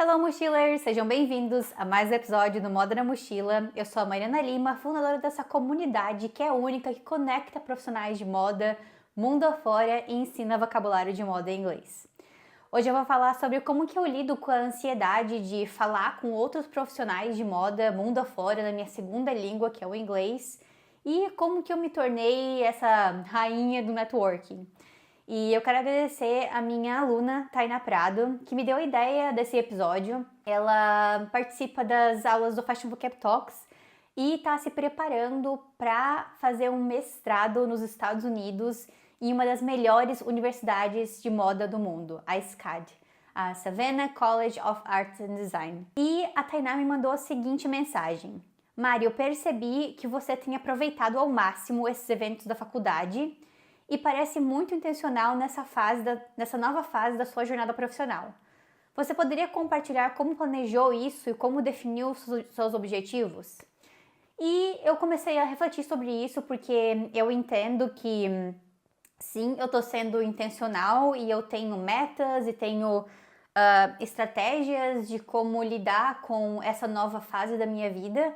Hello, mochilers! Sejam bem-vindos a mais um episódio do Moda na Mochila. Eu sou a Mariana Lima, fundadora dessa comunidade que é única, que conecta profissionais de moda mundo afora e ensina vocabulário de moda em inglês. Hoje eu vou falar sobre como que eu lido com a ansiedade de falar com outros profissionais de moda mundo afora na minha segunda língua, que é o inglês, e como que eu me tornei essa rainha do networking. E eu quero agradecer a minha aluna, Tainá Prado, que me deu a ideia desse episódio. Ela participa das aulas do Fashion Vocab Talks e está se preparando para fazer um mestrado nos Estados Unidos em uma das melhores universidades de moda do mundo, a SCAD, a Savannah College of Arts and Design. E a Tainá me mandou a seguinte mensagem: Mari, eu percebi que você tem aproveitado ao máximo esses eventos da faculdade e parece muito intencional nessa nova fase da sua jornada profissional. Você poderia compartilhar como planejou isso e como definiu seus objetivos? E eu comecei a refletir sobre isso porque eu entendo que sim, eu estou sendo intencional e eu tenho metas e tenho estratégias de como lidar com essa nova fase da minha vida,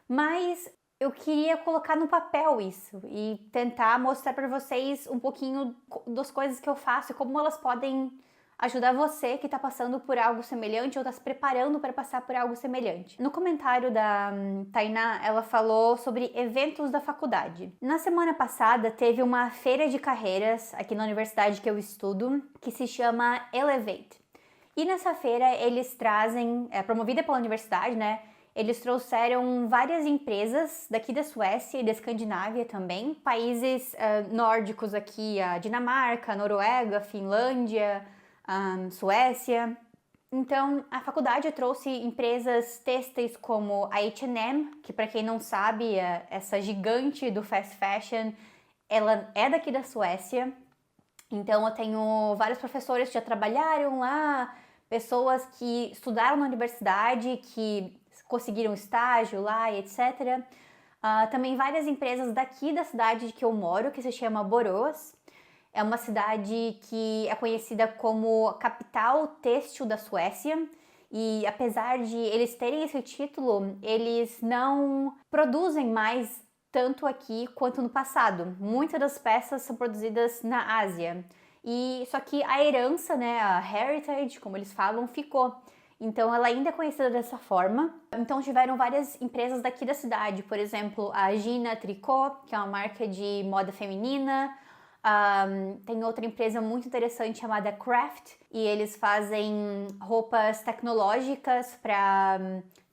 mas eu queria colocar no papel isso e tentar mostrar para vocês um pouquinho das coisas que eu faço e como elas podem ajudar você que está passando por algo semelhante ou está se preparando para passar por algo semelhante. No comentário da Tainá, ela falou sobre eventos da faculdade. Na semana passada, teve uma feira de carreiras aqui na universidade que eu estudo, que se chama Elevate. E nessa feira, eles trazem, promovida pela universidade, né? Eles trouxeram várias empresas daqui da Suécia e da Escandinávia também, países nórdicos aqui, a Dinamarca, a Noruega, a Finlândia, Suécia. Então, a faculdade trouxe empresas têxteis como a H&M, que para quem não sabe, essa gigante do fast fashion, ela é daqui da Suécia. Então, eu tenho vários professores que já trabalharam lá, pessoas que estudaram na universidade, que conseguiram estágio lá e etc. Também várias empresas daqui da cidade que eu moro, que se chama Borås. É uma cidade que é conhecida como capital têxtil da Suécia. E apesar de eles terem esse título, eles não produzem mais tanto aqui quanto no passado. Muitas das peças são produzidas na Ásia. E só que a herança, né, a heritage, como eles falam, ficou. Então ela ainda é conhecida dessa forma. Então tiveram várias empresas daqui da cidade, por exemplo, a Gina Tricot, que é uma marca de moda feminina. Tem outra empresa muito interessante chamada Craft, e eles fazem roupas tecnológicas para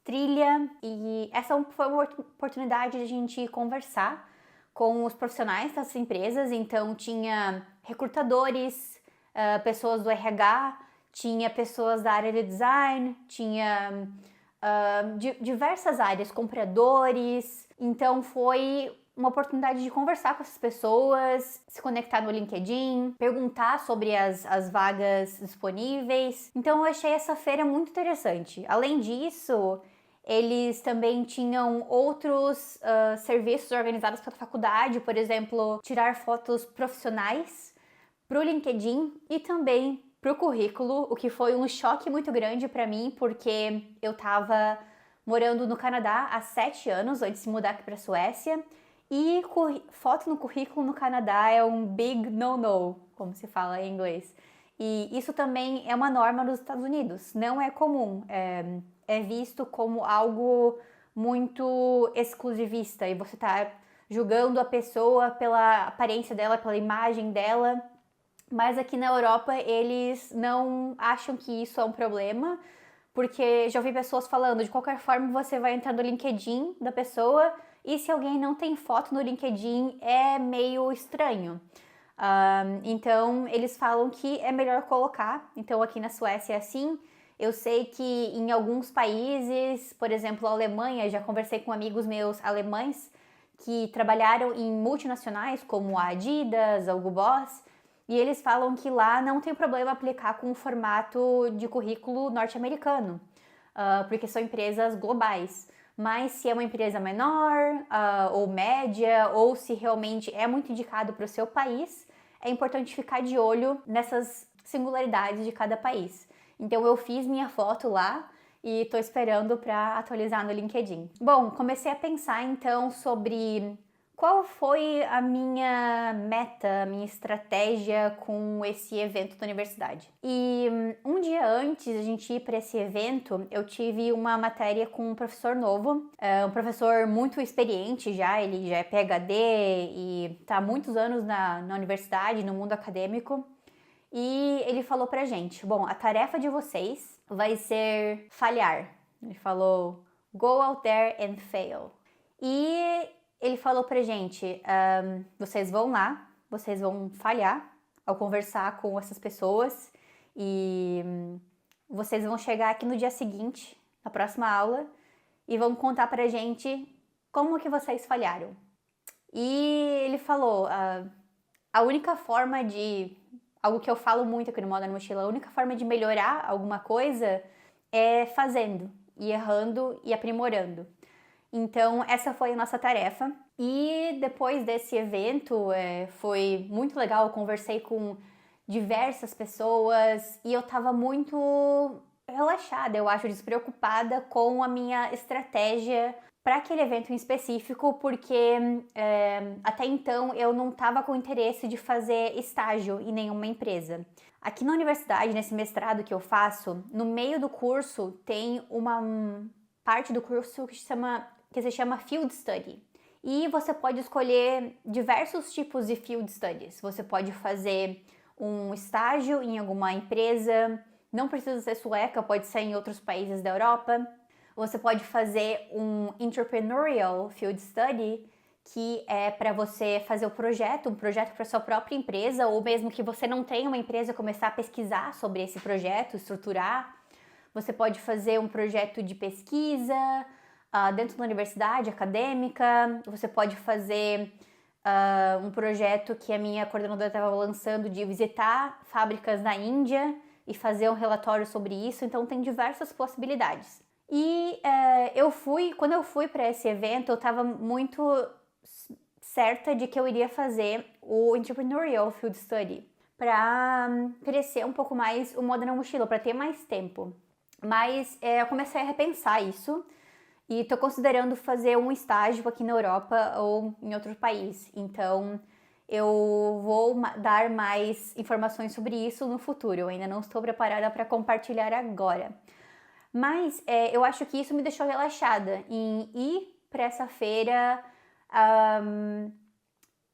trilha. E essa foi uma oportunidade de a gente conversar com os profissionais dessas empresas. Então tinha recrutadores, pessoas do RH, tinha pessoas da área de design, tinha diversas áreas, compradores. Então foi uma oportunidade de conversar com essas pessoas, se conectar no LinkedIn, perguntar sobre as vagas disponíveis. Então eu achei essa feira muito interessante. Além disso, eles também tinham outros serviços organizados pela faculdade, por exemplo, tirar fotos profissionais para o LinkedIn e também para o currículo, o que foi um choque muito grande para mim, porque eu estava morando no Canadá há 7 anos antes de se mudar aqui para a Suécia, e foto no currículo no Canadá é um big no-no, como se fala em inglês. E isso também é uma norma nos Estados Unidos, não é comum, é visto como algo muito exclusivista, e você está julgando a pessoa pela aparência dela, pela imagem dela. Mas aqui na Europa eles não acham que isso é um problema, porque já ouvi pessoas falando, de qualquer forma você vai entrar no LinkedIn da pessoa e se alguém não tem foto no LinkedIn é meio estranho. Então eles falam que é melhor colocar. Então aqui na Suécia é assim. Eu sei que em alguns países, por exemplo a Alemanha, já conversei com amigos meus alemães que trabalharam em multinacionais como a Adidas, a Hugo Boss, e eles falam que lá não tem problema aplicar com o formato de currículo norte-americano, porque são empresas globais. Mas se é uma empresa menor ou média, ou se realmente é muito indicado para o seu país, é importante ficar de olho nessas singularidades de cada país. Então eu fiz minha foto lá e tô esperando para atualizar no LinkedIn. Bom, comecei a pensar então sobre qual foi a minha meta, a minha estratégia com esse evento da universidade. E um dia antes de a gente ir para esse evento, eu tive uma matéria com um professor novo, um professor muito experiente já, ele já é PhD e está há muitos anos na universidade, no mundo acadêmico. E ele falou pra gente, bom, a tarefa de vocês vai ser falhar. Ele falou, go out there and fail. E ele falou pra gente, vocês vão lá, vocês vão falhar ao conversar com essas pessoas e vocês vão chegar aqui no dia seguinte, na próxima aula, e vão contar pra gente como que vocês falharam. E ele falou, a única forma de... Algo que eu falo muito aqui no Moda na Mochila, a única forma de melhorar alguma coisa é fazendo, e errando e aprimorando. Então, essa foi a nossa tarefa. E depois desse evento, foi muito legal, eu conversei com diversas pessoas e eu tava muito relaxada, eu acho, despreocupada com a minha estratégia para aquele evento em específico, porque até então eu não estava com interesse de fazer estágio em nenhuma empresa. Aqui na universidade, nesse mestrado que eu faço, no meio do curso tem uma parte do curso que se chama Field Study. E você pode escolher diversos tipos de Field Studies. Você pode fazer um estágio em alguma empresa, não precisa ser sueca, pode ser em outros países da Europa. Você pode fazer um Entrepreneurial Field Study, que é para você fazer um projeto para sua própria empresa, ou mesmo que você não tenha uma empresa, começar a pesquisar sobre esse projeto, estruturar. Você pode fazer um projeto de pesquisa dentro da universidade acadêmica. Você pode fazer um projeto que a minha coordenadora estava lançando de visitar fábricas na Índia e fazer um relatório sobre isso. Então tem diversas possibilidades. E quando eu fui para esse evento, eu estava muito certa de que eu iria fazer o Entrepreneurial Field Study para crescer um pouco mais o Moda na Mochila, para ter mais tempo. Mas eu comecei a repensar isso e estou considerando fazer um estágio aqui na Europa ou em outro país. Então eu vou dar mais informações sobre isso no futuro. Eu ainda não estou preparada para compartilhar agora. Mas eu acho que isso me deixou relaxada em ir para essa feira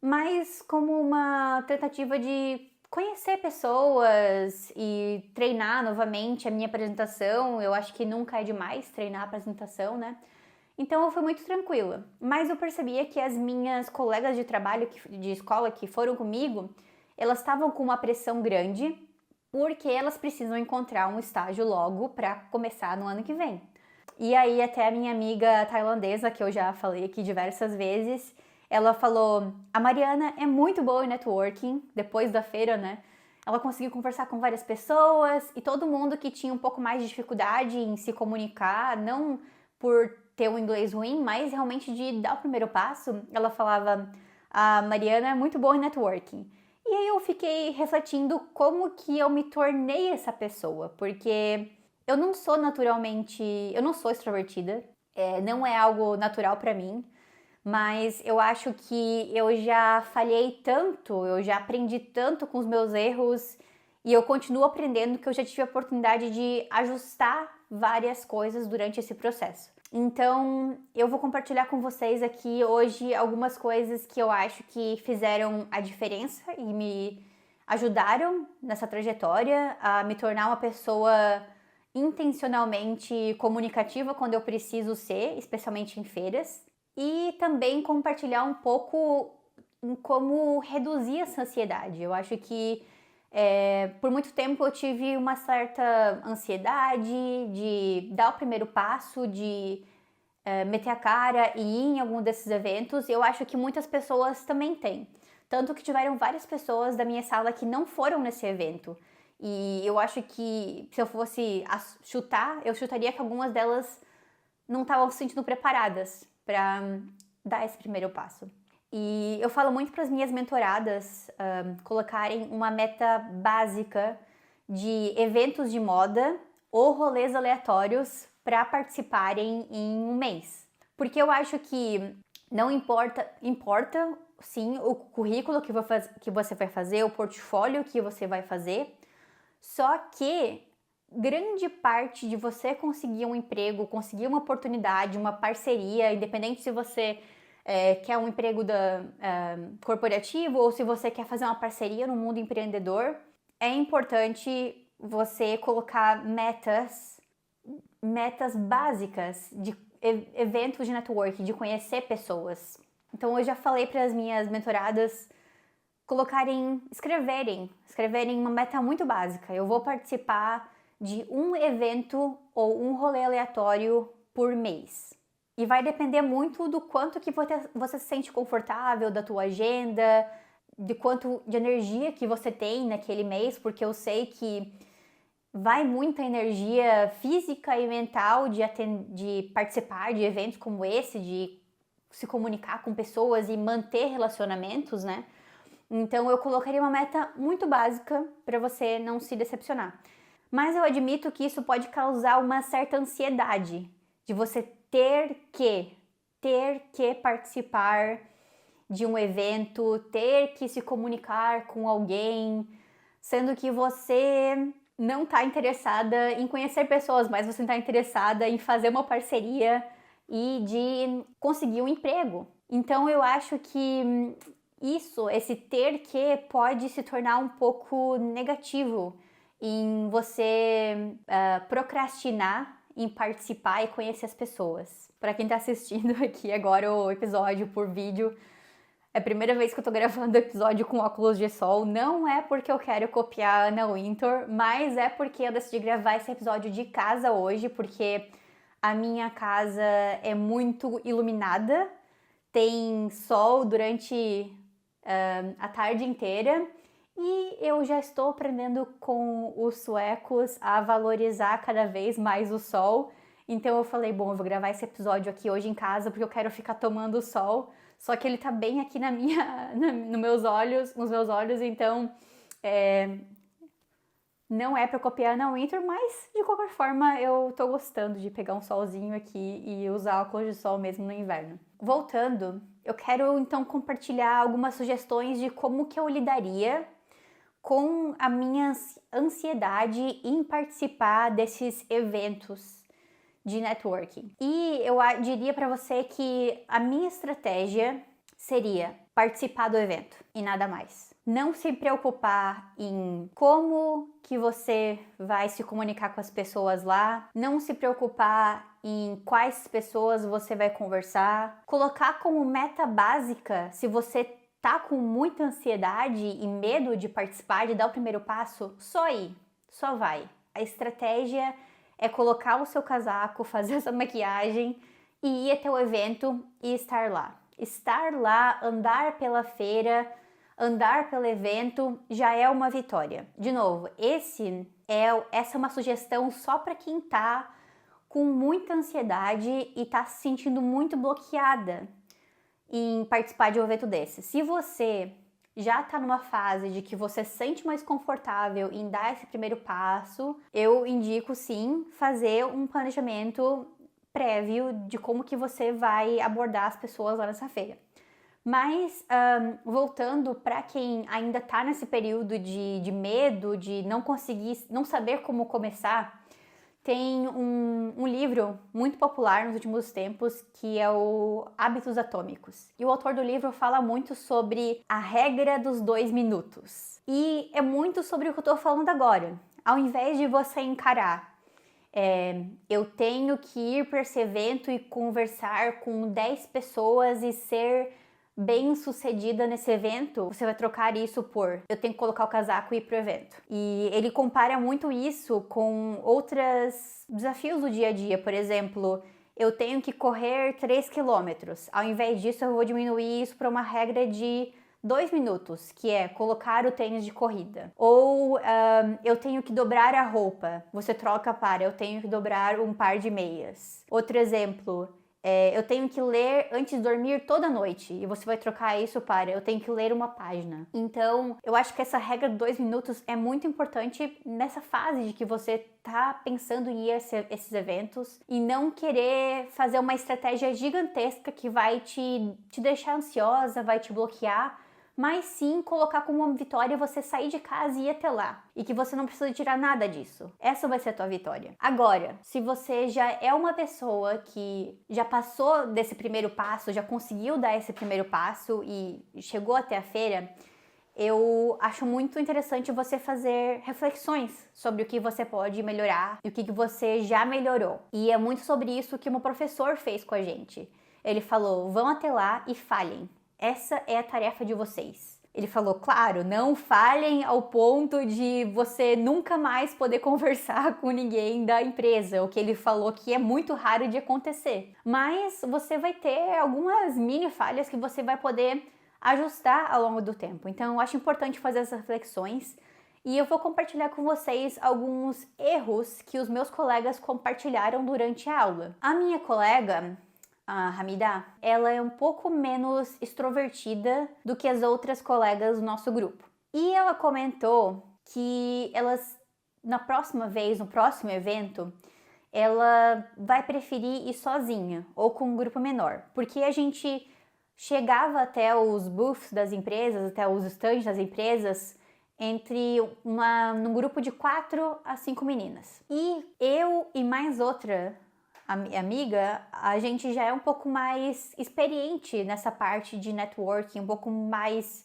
mais como uma tentativa de conhecer pessoas e treinar novamente a minha apresentação. Eu acho que nunca é demais treinar a apresentação, né? Então eu fui muito tranquila. Mas eu percebia que as minhas colegas de trabalho, de escola que foram comigo, elas estavam com uma pressão grande, porque elas precisam encontrar um estágio logo para começar no ano que vem. E aí até a minha amiga tailandesa, que eu já falei aqui diversas vezes, ela falou, a Mariana é muito boa em networking, depois da feira, né? Ela conseguiu conversar com várias pessoas e todo mundo que tinha um pouco mais de dificuldade em se comunicar, não por ter um inglês ruim, mas realmente de dar o primeiro passo, ela falava, a Mariana é muito boa em networking. E aí eu fiquei refletindo como que eu me tornei essa pessoa, porque eu não sou extrovertida, não é algo natural pra mim, mas eu acho que eu já falhei tanto, eu já aprendi tanto com os meus erros e eu continuo aprendendo que eu já tive a oportunidade de ajustar várias coisas durante esse processo. Então, eu vou compartilhar com vocês aqui hoje algumas coisas que eu acho que fizeram a diferença e me ajudaram nessa trajetória a me tornar uma pessoa intencionalmente comunicativa quando eu preciso ser, especialmente em feiras. E também compartilhar um pouco em como reduzir essa ansiedade. Eu acho que por muito tempo eu tive uma certa ansiedade de dar o primeiro passo, de meter a cara e ir em algum desses eventos. Eu acho que muitas pessoas também têm. Tanto que tiveram várias pessoas da minha sala que não foram nesse evento. E eu acho que se eu fosse chutar, eu chutaria que algumas delas não estavam se sentindo preparadas para dar esse primeiro passo. E eu falo muito para as minhas mentoradas colocarem uma meta básica de eventos de moda ou rolês aleatórios para participarem em um mês. Porque eu acho que não importa sim o currículo que você vai fazer, o portfólio que você vai fazer, só que grande parte de você conseguir um emprego, conseguir uma oportunidade, uma parceria, independente se você quer um emprego corporativo ou se você quer fazer uma parceria no mundo empreendedor, é importante você colocar metas básicas de eventos de networking, de conhecer pessoas. Então eu já falei para as minhas mentoradas escreverem uma meta muito básica. Eu vou participar de um evento ou um rolê aleatório por mês. E vai depender muito do quanto que você se sente confortável, da tua agenda, de quanto de energia que você tem naquele mês, porque eu sei que vai muita energia física e mental de participar de eventos como esse, de se comunicar com pessoas e manter relacionamentos, né? Então eu colocaria uma meta muito básica para você não se decepcionar. Mas eu admito que isso pode causar uma certa ansiedade de você ter que participar de um evento, ter que se comunicar com alguém, sendo que você não está interessada em conhecer pessoas, mas você está interessada em fazer uma parceria e de conseguir um emprego. Então eu acho que esse ter que pode se tornar um pouco negativo em você procrastinar em participar e conhecer as pessoas. Para quem está assistindo aqui agora o episódio por vídeo, é a primeira vez que eu tô gravando episódio com óculos de sol. Não é porque eu quero copiar a Anna Wintour, mas é porque eu decidi gravar esse episódio de casa hoje, porque a minha casa é muito iluminada, tem sol durante a tarde inteira e eu já estou aprendendo com os suecos a valorizar cada vez mais o sol. Então eu falei, bom, eu vou gravar esse episódio aqui hoje em casa porque eu quero ficar tomando sol. Só que ele tá bem aqui nos meus olhos, então não é pra copiar na Winter, mas de qualquer forma eu tô gostando de pegar um solzinho aqui e usar óculos de sol mesmo no inverno. Voltando, eu quero então compartilhar algumas sugestões de como que eu lidaria com a minha ansiedade em participar desses eventos de networking. E eu diria para você que a minha estratégia seria participar do evento e nada mais. Não se preocupar em como que você vai se comunicar com as pessoas lá, não se preocupar em quais pessoas você vai conversar, colocar como meta básica, se você tá com muita ansiedade e medo de participar, de dar o primeiro passo, só ir, só vai. A estratégia é colocar o seu casaco, fazer essa maquiagem e ir até o evento e estar lá. Estar lá, andar pela feira, andar pelo evento já é uma vitória. De novo, essa é uma sugestão só para quem tá com muita ansiedade e tá se sentindo muito bloqueada em participar de um evento desse. Se você já está numa fase de que você se sente mais confortável em dar esse primeiro passo, eu indico sim fazer um planejamento prévio de como que você vai abordar as pessoas lá nessa feira. Mas voltando para quem ainda está nesse período de medo, de não saber como começar, tem um livro muito popular nos últimos tempos que é o Hábitos Atômicos. E o autor do livro fala muito sobre a regra dos 2 minutos. E é muito sobre o que eu estou falando agora. Ao invés de você encarar, eu tenho que ir para esse evento e conversar com 10 pessoas e ser bem sucedida nesse evento, você vai trocar isso por eu tenho que colocar o casaco e ir pro evento. E ele compara muito isso com outros desafios do dia a dia. Por exemplo, eu tenho que correr 3 quilômetros. Ao invés disso, eu vou diminuir isso para uma regra de 2 minutos, que é colocar o tênis de corrida. Ou eu tenho que dobrar a roupa. Você troca para eu tenho que dobrar um par de meias. Outro exemplo, Eu tenho que ler antes de dormir toda noite. E você vai trocar isso para eu tenho que ler uma página. Então, eu acho que essa regra de 2 minutos é muito importante nessa fase de que você tá pensando em ir a esses eventos e não querer fazer uma estratégia gigantesca que vai te deixar ansiosa, vai te bloquear, mas sim colocar como uma vitória você sair de casa e ir até lá. E que você não precisa tirar nada disso. Essa vai ser a tua vitória. Agora, se você já é uma pessoa que já passou desse primeiro passo, já conseguiu dar esse primeiro passo e chegou até a feira, eu acho muito interessante você fazer reflexões sobre o que você pode melhorar e o que você já melhorou. E é muito sobre isso que o meu professor fez com a gente. Ele falou, vão até lá e falhem. Essa é a tarefa de vocês. Ele falou, claro, não falhem ao ponto de você nunca mais poder conversar com ninguém da empresa, o que ele falou que é muito raro de acontecer. Mas você vai ter algumas mini falhas que você vai poder ajustar ao longo do tempo. Então, eu acho importante fazer essas reflexões e eu vou compartilhar com vocês alguns erros que os meus colegas compartilharam durante a aula. A minha colega, a Hamida, ela é um pouco menos extrovertida do que as outras colegas do nosso grupo. E ela comentou que na próxima vez, no próximo evento, ela vai preferir ir sozinha ou com um grupo menor, porque a gente chegava até os booths das empresas, até os stands das empresas, num grupo de 4 a 5 meninas. E eu e mais outra amiga, a gente já é um pouco mais experiente nessa parte de networking, um pouco mais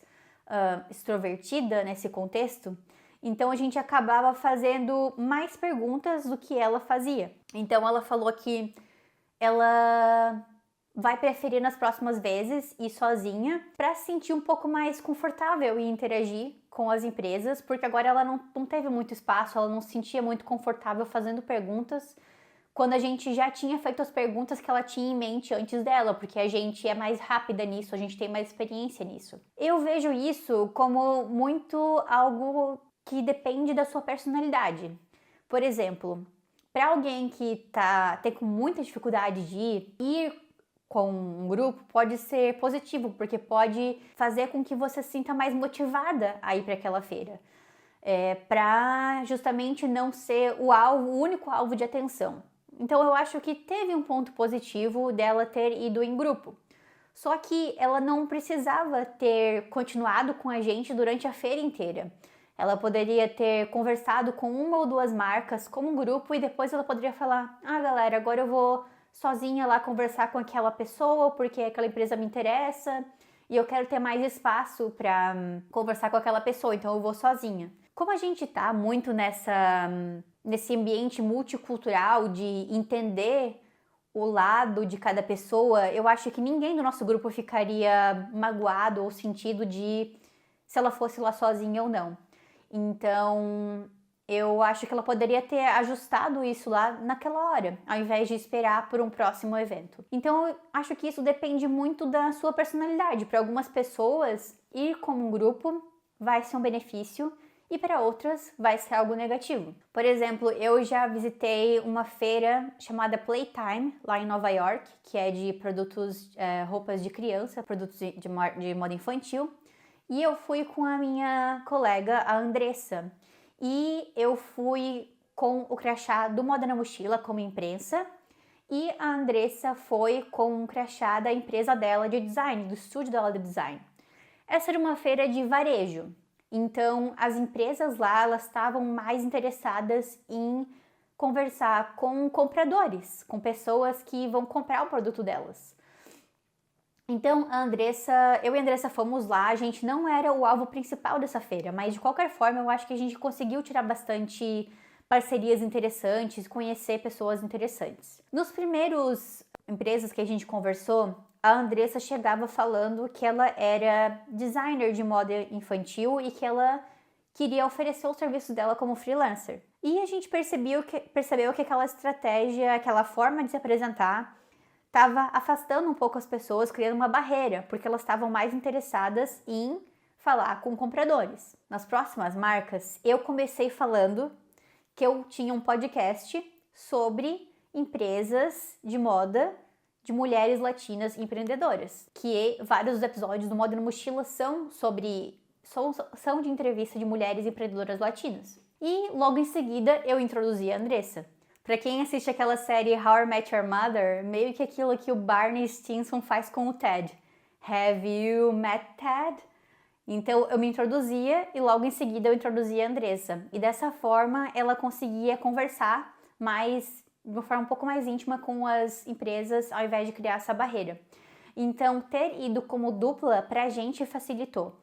extrovertida nesse contexto. Então a gente acabava fazendo mais perguntas do que ela fazia. Então ela falou que ela vai preferir nas próximas vezes ir sozinha para se sentir um pouco mais confortável e interagir com as empresas, porque agora ela não teve muito espaço, ela não se sentia muito confortável fazendo perguntas quando a gente já tinha feito as perguntas que ela tinha em mente antes dela, porque a gente é mais rápida nisso, a gente tem mais experiência nisso. Eu vejo isso como muito algo que depende da sua personalidade. Por exemplo, para alguém que tem com muita dificuldade de ir com um grupo, pode ser positivo, porque pode fazer com que você se sinta mais motivada a ir para aquela feira. Para justamente não ser o único alvo de atenção. Então eu acho que teve um ponto positivo dela ter ido em grupo. Só que ela não precisava ter continuado com a gente durante a feira inteira. Ela poderia ter conversado com uma ou duas marcas como um grupo e depois ela poderia falar: ah, galera, agora eu vou sozinha lá conversar com aquela pessoa porque aquela empresa me interessa e eu quero ter mais espaço para conversar com aquela pessoa, então eu vou sozinha. Como a gente tá muito nesse ambiente multicultural de entender o lado de cada pessoa, eu acho que ninguém do nosso grupo ficaria magoado ou sentido de se ela fosse lá sozinha ou não. Então, eu acho que ela poderia ter ajustado isso lá naquela hora, ao invés de esperar por um próximo evento. Então, eu acho que isso depende muito da sua personalidade. Para algumas pessoas, ir como um grupo vai ser um benefício e para outras vai ser algo negativo. Por exemplo, eu já visitei uma feira chamada Playtime, lá em Nova York, que é de produtos, roupas de criança, produtos de moda infantil, e eu fui com a minha colega, a Andressa, e eu fui com o crachá do Moda na Mochila como imprensa, e a Andressa foi com um crachá da empresa dela de design, do estúdio dela de design. Essa era uma feira de varejo. Então, as empresas lá, elas estavam mais interessadas em conversar com compradores, com pessoas que vão comprar o produto delas. Então, eu e a Andressa fomos lá, a gente não era o alvo principal dessa feira, mas de qualquer forma, eu acho que a gente conseguiu tirar bastante parcerias interessantes, conhecer pessoas interessantes. Nos primeiros empresas que a gente conversou, a Andressa chegava falando que ela era designer de moda infantil e que ela queria oferecer o serviço dela como freelancer. E a gente percebeu que aquela estratégia, aquela forma de se apresentar, estava afastando um pouco as pessoas, criando uma barreira, porque elas estavam mais interessadas em falar com compradores. Nas próximas marcas, eu comecei falando que eu tinha um podcast sobre empresas de moda de mulheres latinas empreendedoras, que vários dos episódios do Moda na Mochila são de entrevista de mulheres empreendedoras latinas. E logo em seguida eu introduzi a Andressa. Pra quem assiste aquela série How I Met Your Mother, meio que aquilo que o Barney Stinson faz com o Ted. Have you met Ted? Então eu me introduzia e logo em seguida eu introduzia a Andressa. E dessa forma ela conseguia conversar de uma forma um pouco mais íntima com as empresas, ao invés de criar essa barreira. Então ter ido como dupla pra gente facilitou.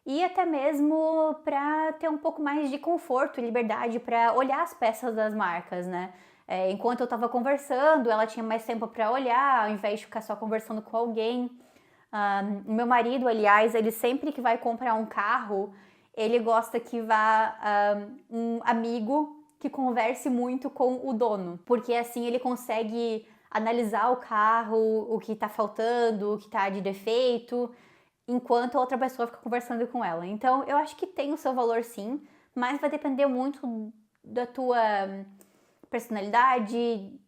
E até mesmo para ter um pouco mais de conforto e liberdade para olhar as peças das marcas, né? Enquanto eu estava conversando, ela tinha mais tempo para olhar, ao invés de ficar só conversando com alguém. O meu marido, aliás, ele sempre que vai comprar um carro, ele gosta que vá um amigo que converse muito com o dono, porque assim ele consegue analisar o carro, o que está faltando, o que está de defeito, enquanto a outra pessoa fica conversando com ela. Então, eu acho que tem o seu valor sim, mas vai depender muito da tua personalidade,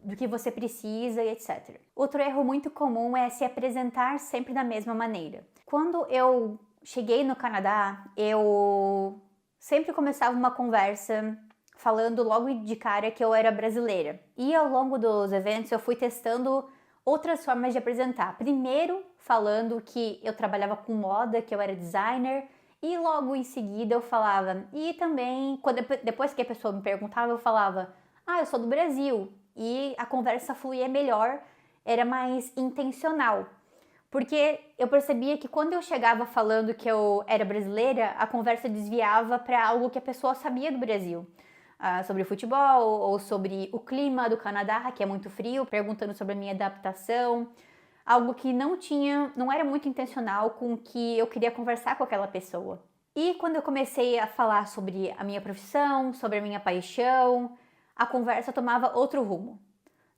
do que você precisa e etc. Outro erro muito comum é se apresentar sempre da mesma maneira. Quando eu cheguei no Canadá, eu sempre começava uma conversa falando logo de cara que eu era brasileira. E ao longo dos eventos eu fui testando outras formas de apresentar. Primeiro, falando que eu trabalhava com moda, que eu era designer, e logo em seguida eu falava, e também, depois que a pessoa me perguntava, eu falava, eu sou do Brasil, e a conversa fluía melhor, era mais intencional. Porque eu percebia que quando eu chegava falando que eu era brasileira, a conversa desviava para algo que a pessoa sabia do Brasil. Sobre futebol ou sobre o clima do Canadá, que é muito frio, perguntando sobre a minha adaptação, algo que não era muito intencional com o que eu queria conversar com aquela pessoa. E quando eu comecei a falar sobre a minha profissão, sobre a minha paixão, a conversa tomava outro rumo.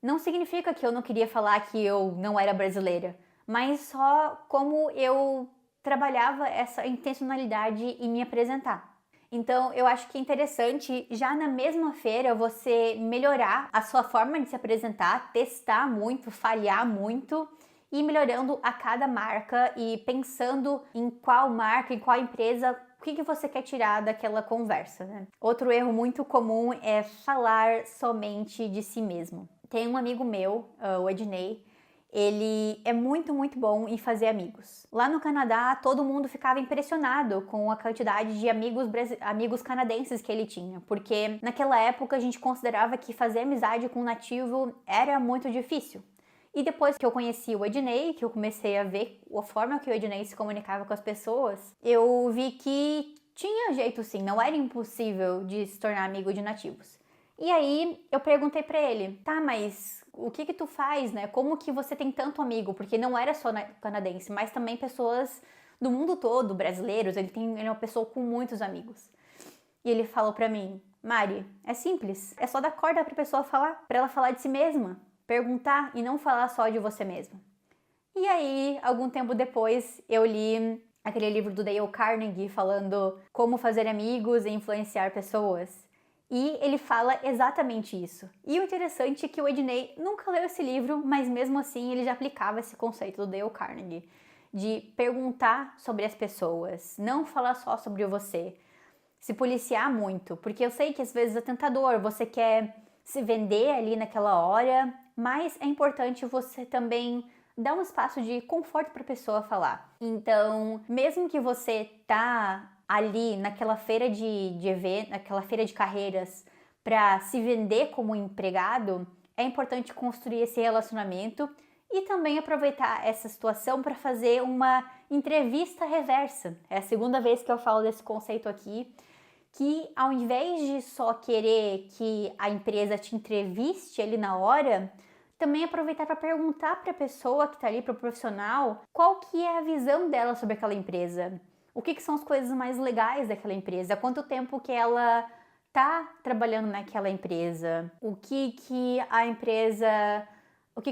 Não significa que eu não queria falar que eu não era brasileira, mas só como eu trabalhava essa intencionalidade em me apresentar. Então, eu acho que é interessante, já na mesma feira, você melhorar a sua forma de se apresentar, testar muito, falhar muito e ir melhorando a cada marca e pensando em qual marca, em qual empresa, o que você quer tirar daquela conversa, né? Outro erro muito comum é falar somente de si mesmo. Tem um amigo meu, o Ednei, ele é muito, muito bom em fazer amigos. Lá no Canadá, todo mundo ficava impressionado com a quantidade de amigos canadenses que ele tinha, porque naquela época a gente considerava que fazer amizade com um nativo era muito difícil. E depois que eu conheci o Ednei, que eu comecei a ver a forma que o Ednei se comunicava com as pessoas, eu vi que tinha jeito sim, não era impossível de se tornar amigo de nativos. E aí eu perguntei pra ele, tá, mas o que tu faz, né? Como que você tem tanto amigo? Porque não era só canadense, mas também pessoas do mundo todo, brasileiros. Ele é uma pessoa com muitos amigos. E ele falou pra mim, Mari, é simples, é só dar corda pra pessoa falar, pra ela falar de si mesma, perguntar e não falar só de você mesma. E aí, algum tempo depois, eu li aquele livro do Dale Carnegie falando como fazer amigos e influenciar pessoas. E ele fala exatamente isso. E o interessante é que o Ednei nunca leu esse livro, mas mesmo assim ele já aplicava esse conceito do Dale Carnegie, de perguntar sobre as pessoas, não falar só sobre você, se policiar muito, porque eu sei que às vezes é tentador, você quer se vender ali naquela hora, mas é importante você também dar um espaço de conforto para a pessoa falar. Então, mesmo que você tá ali naquela feira de evento, naquela feira de carreiras para se vender como empregado, é importante construir esse relacionamento e também aproveitar essa situação para fazer uma entrevista reversa. É a segunda vez que eu falo desse conceito aqui, que ao invés de só querer que a empresa te entreviste ali na hora, também aproveitar para perguntar para a pessoa que está ali, para o profissional, qual que é a visão dela sobre aquela empresa. O que são as coisas mais legais daquela empresa? Há quanto tempo que ela está trabalhando naquela empresa? O que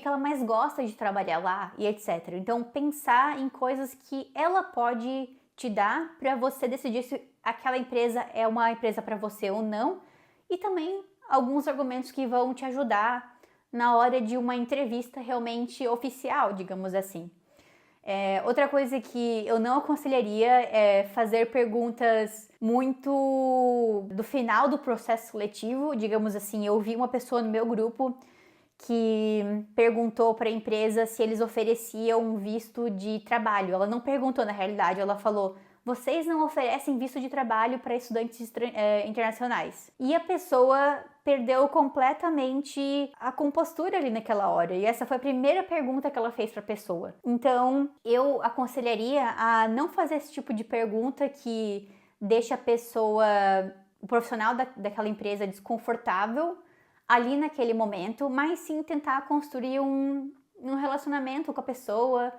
ela mais gosta de trabalhar lá e etc. Então, pensar em coisas que ela pode te dar para você decidir se aquela empresa é uma empresa para você ou não. E também alguns argumentos que vão te ajudar na hora de uma entrevista realmente oficial, digamos assim. Outra coisa que eu não aconselharia é fazer perguntas muito do final do processo seletivo, digamos assim. Eu vi uma pessoa no meu grupo que perguntou para a empresa se eles ofereciam um visto de trabalho. Ela não perguntou na realidade, ela falou: vocês não oferecem visto de trabalho para estudantes internacionais. E a pessoa perdeu completamente a compostura ali naquela hora. E essa foi a primeira pergunta que ela fez para a pessoa. Então, eu aconselharia a não fazer esse tipo de pergunta que deixa a pessoa, o profissional daquela empresa desconfortável ali naquele momento, mas sim tentar construir um relacionamento com a pessoa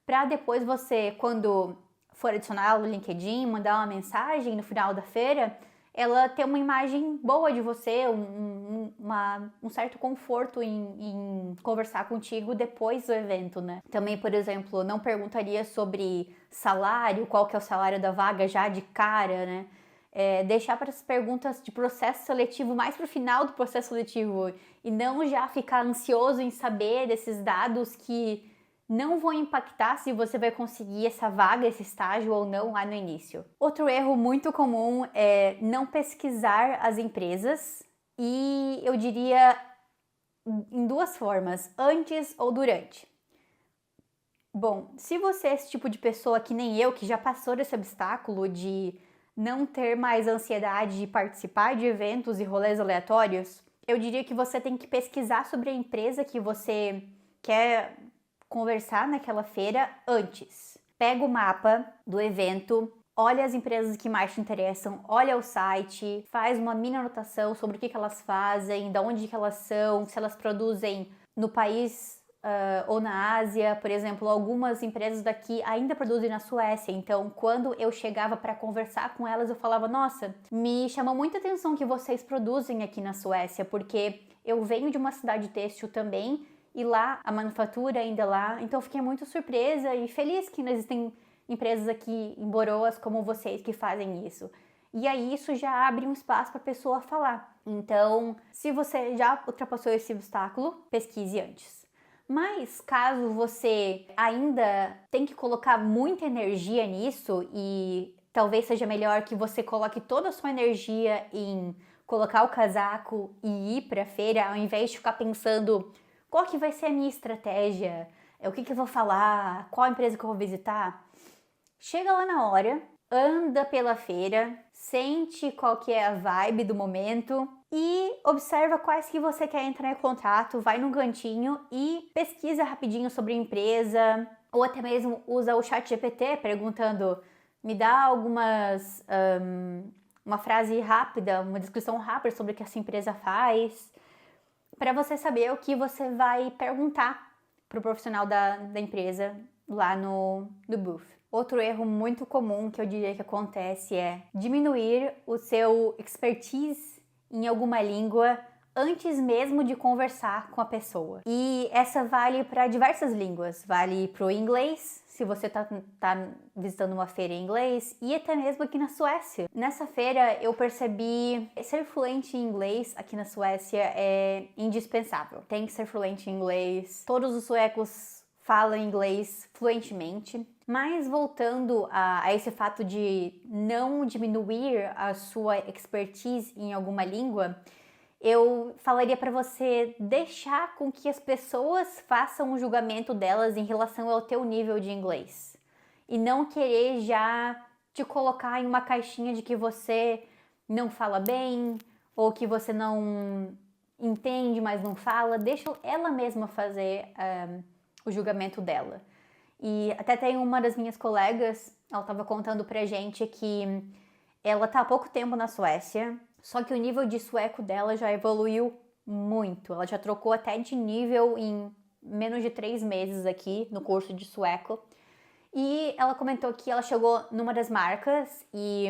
para depois você, quando for adicionar no LinkedIn, mandar uma mensagem no final da feira, ela ter uma imagem boa de você, um certo conforto em conversar contigo depois do evento, né? Também, por exemplo, não perguntaria sobre salário, qual que é o salário da vaga já de cara, né? Deixar para as perguntas de processo seletivo mais para o final do processo seletivo e não já ficar ansioso em saber desses dados que não vão impactar se você vai conseguir essa vaga, esse estágio ou não lá no início. Outro erro muito comum é não pesquisar as empresas e eu diria em duas formas, antes ou durante. Bom, se você é esse tipo de pessoa que nem eu, que já passou desse obstáculo de não ter mais ansiedade de participar de eventos e rolês aleatórios, eu diria que você tem que pesquisar sobre a empresa que você quer conversar naquela feira antes. Pega o mapa do evento, olha as empresas que mais te interessam, olha o site, faz uma mini anotação sobre o que elas fazem, de onde que elas são, se elas produzem no país ou na Ásia. Por exemplo, algumas empresas daqui ainda produzem na Suécia, então quando eu chegava para conversar com elas eu falava: nossa, me chamou muita atenção que vocês produzem aqui na Suécia, porque eu venho de uma cidade têxtil também e lá a manufatura ainda é lá, então eu fiquei muito surpresa e feliz que existem empresas aqui em Borås como vocês que fazem isso. E aí isso já abre um espaço para a pessoa falar. Então, se você já ultrapassou esse obstáculo, pesquise antes. Mas caso você ainda tem que colocar muita energia nisso e talvez seja melhor que você coloque toda a sua energia em colocar o casaco e ir para a feira, ao invés de ficar pensando qual que vai ser a minha estratégia, o que eu vou falar, qual empresa que eu vou visitar, chega lá na hora, anda pela feira, sente qual que é a vibe do momento e observa quais que você quer entrar em contato, vai num cantinho e pesquisa rapidinho sobre a empresa, ou até mesmo usa o ChatGPT perguntando: me dá uma frase rápida, uma descrição rápida sobre o que essa empresa faz, para você saber o que você vai perguntar para o profissional da empresa lá no booth. Outro erro muito comum que eu diria que acontece é diminuir o seu expertise em alguma língua antes mesmo de conversar com a pessoa. E essa vale para diversas línguas. Vale para o inglês, se você tá visitando uma feira em inglês, e até mesmo aqui na Suécia. Nessa feira eu percebi que ser fluente em inglês aqui na Suécia é indispensável. Tem que ser fluente em inglês. Todos os suecos falam inglês fluentemente. Mas voltando a esse fato de não diminuir a sua expertise em alguma língua, eu falaria para você deixar com que as pessoas façam um julgamento delas em relação ao teu nível de inglês. E não querer já te colocar em uma caixinha de que você não fala bem, ou que você não entende, mas não fala. Deixa ela mesma fazer o julgamento dela. E até tem uma das minhas colegas, ela estava contando pra gente que ela tá há pouco tempo na Suécia, só que o nível de sueco dela já evoluiu muito. Ela já trocou até de nível em menos de 3 meses aqui no curso de sueco. E ela comentou que ela chegou numa das marcas e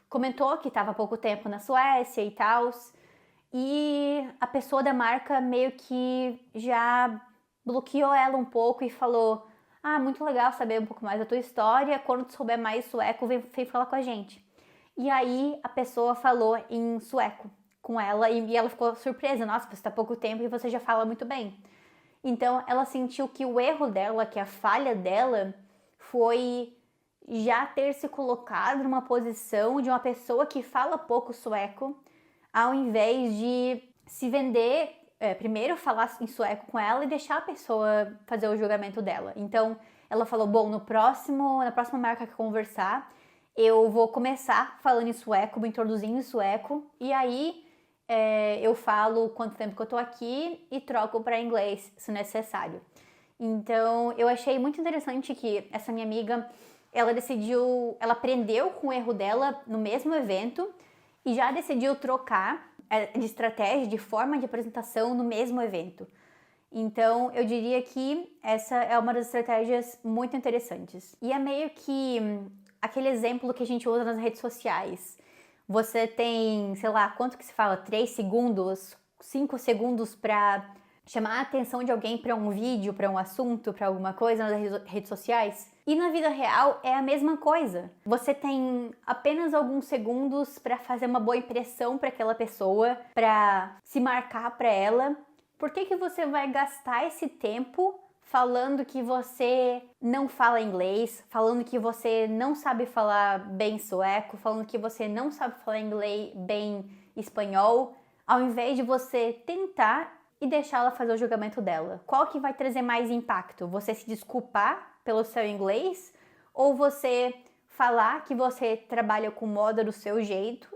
comentou que estava há pouco tempo na Suécia e tal. E a pessoa da marca meio que já bloqueou ela um pouco e falou: ah, muito legal saber um pouco mais da tua história, quando tu souber mais sueco, vem falar com a gente. E aí a pessoa falou em sueco com ela e ela ficou surpresa. Nossa, você tá há pouco tempo e você já fala muito bem. Então, ela sentiu que o erro dela, que a falha dela, foi já ter se colocado numa posição de uma pessoa que fala pouco sueco, ao invés de se vender, primeiro falar em sueco com ela e deixar a pessoa fazer o julgamento dela. Então, ela falou, bom, na próxima marca que conversar, eu vou começar falando em sueco, me introduzindo em sueco, e aí eu falo quanto tempo que eu tô aqui e troco para inglês, se necessário. Então, eu achei muito interessante que essa minha amiga, ela aprendeu com o erro dela no mesmo evento e já decidiu trocar de estratégia, de forma de apresentação no mesmo evento. Então, eu diria que essa é uma das estratégias muito interessantes. E é meio que aquele exemplo que a gente usa nas redes sociais. Você tem, sei lá, quanto que se fala? 3 segundos, 5 segundos para chamar a atenção de alguém para um vídeo, para um assunto, para alguma coisa nas redes sociais. E na vida real é a mesma coisa. Você tem apenas alguns segundos para fazer uma boa impressão para aquela pessoa, para se marcar para ela. Por que você vai gastar esse tempo falando que você não fala inglês, falando que você não sabe falar bem sueco, falando que você não sabe falar inglês bem espanhol, ao invés de você tentar e deixar ela fazer o julgamento dela? Qual que vai trazer mais impacto? Você se desculpar pelo seu inglês ou você falar que você trabalha com moda do seu jeito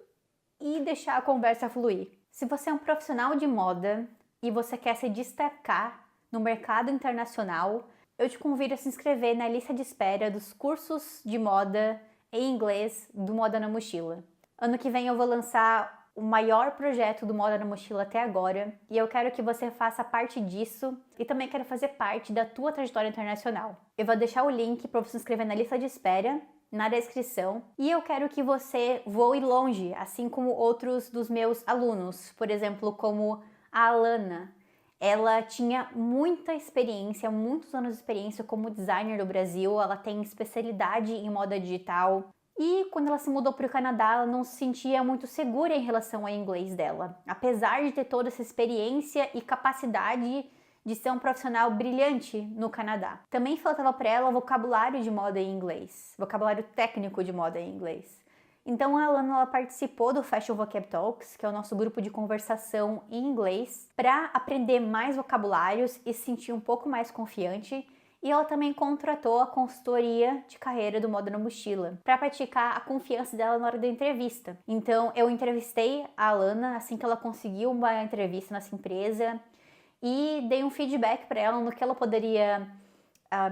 e deixar a conversa fluir? Se você é um profissional de moda e você quer se destacar no mercado internacional, eu te convido a se inscrever na lista de espera dos cursos de moda em inglês do Moda na Mochila. Ano que vem eu vou lançar o maior projeto do Moda na Mochila até agora e eu quero que você faça parte disso e também quero fazer parte da tua trajetória internacional. Eu vou deixar o link para você se inscrever na lista de espera na descrição e eu quero que você voe longe, assim como outros dos meus alunos, por exemplo, como a Alana. Ela tinha muita experiência, muitos anos de experiência como designer do Brasil, ela tem especialidade em moda digital e quando ela se mudou para o Canadá, ela não se sentia muito segura em relação ao inglês dela, apesar de ter toda essa experiência e capacidade de ser um profissional brilhante no Canadá. Também faltava para ela vocabulário de moda em inglês, vocabulário técnico de moda em inglês. Então a Alana ela participou do Fashion Vocab Talks, que é o nosso grupo de conversação em inglês, para aprender mais vocabulários e se sentir um pouco mais confiante. E ela também contratou a consultoria de carreira do Moda na Mochila para praticar a confiança dela na hora da entrevista. Então eu entrevistei a Alana assim que ela conseguiu uma entrevista nessa empresa e dei um feedback para ela no que ela poderia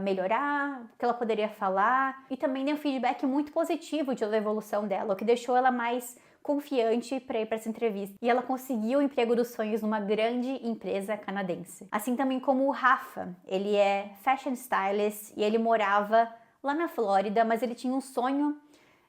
melhorar, o que ela poderia falar, e também deu um feedback muito positivo de evolução dela, o que deixou ela mais confiante para ir para essa entrevista. E ela conseguiu o emprego dos sonhos numa grande empresa canadense. Assim também como o Rafa, ele é fashion stylist e ele morava lá na Flórida, mas ele tinha um sonho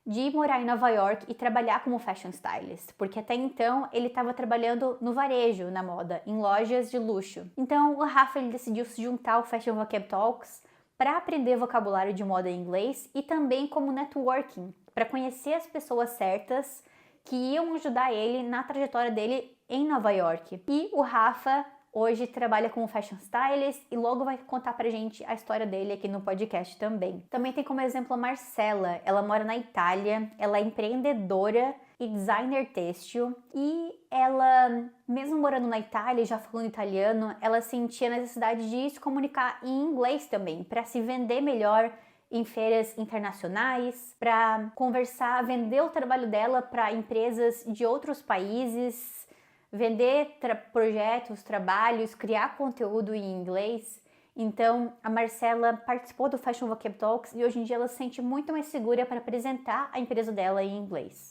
de morar em Nova York e trabalhar como fashion stylist, porque até então ele estava trabalhando no varejo, na moda, em lojas de luxo. Então o Rafa ele decidiu se juntar ao Fashion Vocab Talks para aprender vocabulário de moda em inglês e também como networking, para conhecer as pessoas certas que iam ajudar ele na trajetória dele em Nova York. E o Rafa hoje trabalha como fashion stylist e logo vai contar pra gente a história dele aqui no podcast também. Também tem como exemplo a Marcela, ela mora na Itália, ela é empreendedora e designer têxtil e ela, mesmo morando na Itália e já falando italiano, ela sentia a necessidade de se comunicar em inglês também, para se vender melhor em feiras internacionais, para conversar, vender o trabalho dela para empresas de outros países, vender projetos, trabalhos, criar conteúdo em inglês. Então, a Marcela participou do Fashion Vocab Talks e hoje em dia ela se sente muito mais segura para apresentar a empresa dela em inglês.